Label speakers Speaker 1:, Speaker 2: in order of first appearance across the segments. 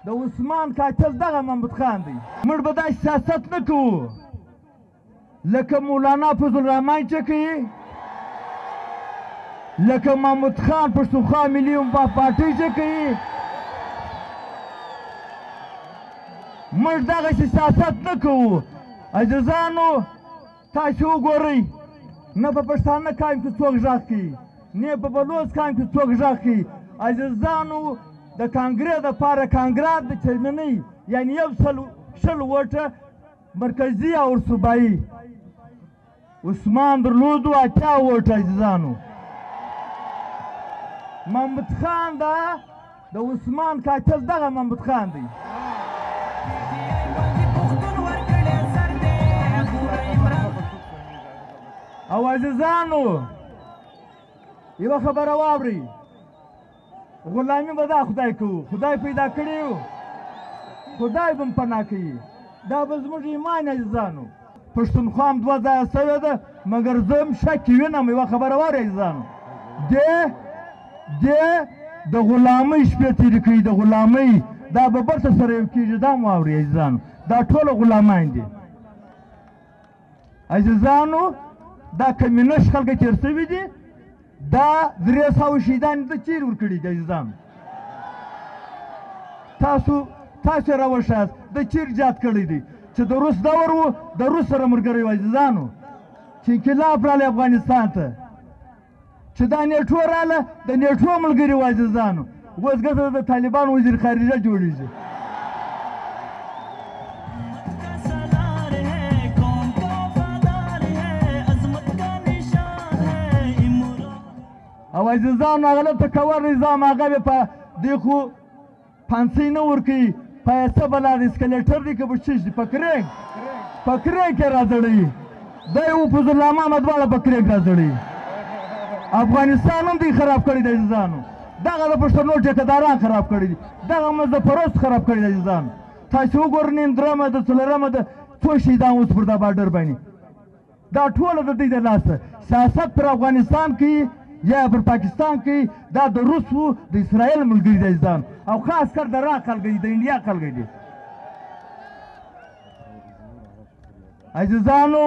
Speaker 1: د عثمان قاتل دغه محمد خان دی. موږ به داسې سیاست نه کوو لکه مولانا فضل الرحمن چې کوي، لکه محمود خان پښتونخوا ملي پارټۍ چې کوي. موږ دغسې سیاست نه کوو. عزیزانو تاسې وګورئ، نه په پښتانه قام کې څوک غږ کوي، نه په بلوڅ قام کې څوک غږ کوي. عزیزانو د کانګرې دپاره کانګرات د چرمنۍ یعنې 100 ووټه مرکزي او صوبایي، عثمان درلودو 80 ووټه. عزیزانو محمد خان دا د عثمان قاتل دغه محمد خان دی. او عزیزانو یوه خبره واورئ، غلامي به دا خدای کوو، خدای پیدا کړی یو، خدای به م پناه کوي. دا به زموږ ایمان. عزیزانو پښتونخوا هم 2 ځایه سوې ده، مګر زه هم شک وینم. یوه خبره واورئ عزیزانو، دې د غلامۍ شپې تېرې کړي، د غلامۍ دا به برته سره یو کېږي. دا م واورئ عزیزانو، دا ټوله غلامان دي. عزیزانو دا کمونیست خلک تېر سوي دي، دا 300 شهیدان د چیرې ورکړي دي. عزیزانو تاسو راوښیاست د چیرې جات کړی دی چې د روس دور و، د روس سره ملګری و. عزیزانو چې انقلاب رالی افغانستان ته، چې دا نیټو راله د نیټو ملګري و. عزیزانو اوس ګټه د طالبان وزیر خارجه جوړېږي. او عزیزانو هغه ته کور نظام هغه به په دې خو پانسۍ نه ورکوي، پیسه به لا د اسکلیټر دی که به شیش دی، په کرېګ کې راځړوي. دی و فضل الرحمن دواړه په کرېګ راځړوي. افغانستان هم دی خراب کړی دی. عزیزانو دغه د پښتنو ټیکهداران خراب کړي دي، دغه مزدپرست خراب کړي دي. عزیزانو تاسې وګورئ نن 3 د 4 د څو شهیدان اوس پر دا باډر باندې، دا ټوله د دوی د لاسه. سیاست پر افغانستان کوي یا پر پاکستان کوي، دا د روس و د اسرائیل ملګري دی. عزیزانو او خاص کر د راق خلک دي، د انډیا خلک دي. عزیزانو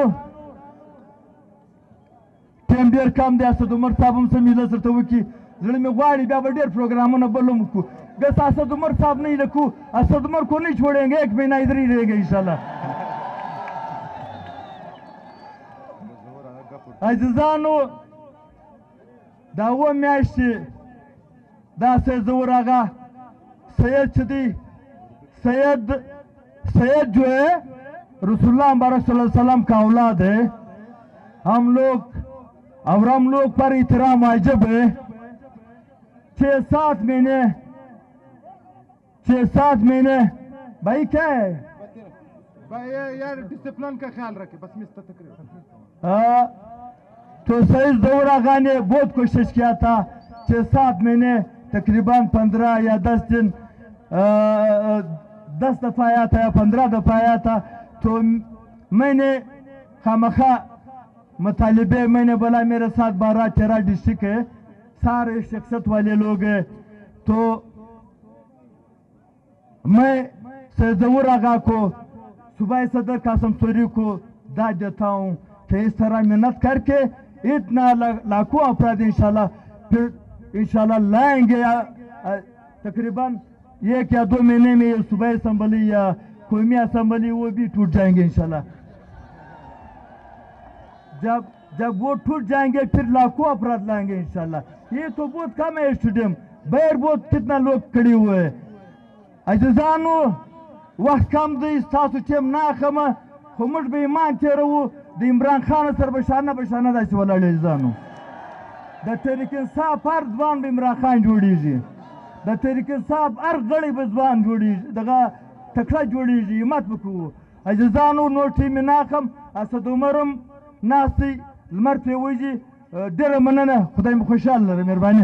Speaker 1: ټیم ډېر کم دی. اسد عمر صاحب هم څه میله سرته وکړي، زړه مې غواړي بیا به ډېر پروګرامونه بل هم وکړو. بس اسد عمر صاحب नहीं रखू, असद उमर को नहीं छोड़ेंगे, 1 महीना इधर ही रहेगा इंशाल्लाह. عزیزانو دا و میاشتې دا سید ظهور آغا سید چې دی سید جو है रसूल अल्लाह मुबारक सल्लल्लाहु अलैहि वसल्लम का औलाद है. हम लोग पर एहतराम वाजिब है. 6-7 महीने भाई क्या है
Speaker 2: भाई यार डिसिप्लिन का ख्याल रखे बस मिस्टर तकरीर.
Speaker 1: तो सईद ज़हूर आगा ने बहुत कोशिश किया था. 6-7 महीने तकरीबन 15 या 10 दिन 10 दफ़ा आया था या 15 दफ़ा आया था. तो मैंने खामखा मुतालिबे मैंने बोला मेरे साथ 12-13 डिस्ट्रिक्ट है, सारे शख्सियत वाले लोग हैं. तो मैं सईद ज़हूर आगा को सूबाई सदर कासिम सूरी को दाद देता हूँ कि इस तरह मेहनत करके इतना लाखों अपराध इंशाल्लाह फिर इंशाल्लाह लाएंगे. तकरीबन 1 या 2 महीने में ये सूबाई असम्बली या कौमी असम्बली वो भी टूट जाएंगे इंशाल्लाह. जब वो टूट जाएंगे फिर लाखों अपराध लाएंगे इंशाल्लाह. ये तो बहुत कम है स्टेडियम, बाहर बहुत कितना लोग खड़े हुए हैं. अजीजानो वक्त कम दी सासु टीम नाखमा खुमुट बे ईमान तेरवो द इमरान खान सर बशाना दास वलाले. अजीजानो द तहरीक इंसाफ हर ज़बान बे इमरान खान जोड़ीजी, द तहरीक इंसाफ हर गली बे ज़बान जोड़ीजी, दगा तकड़ा जोड़ीजी मत बकू. अजीजानो नो टीम नाखम असद उमरम नासी मरते वजी डर मनना खुदा खुशहाल मेहरबानी.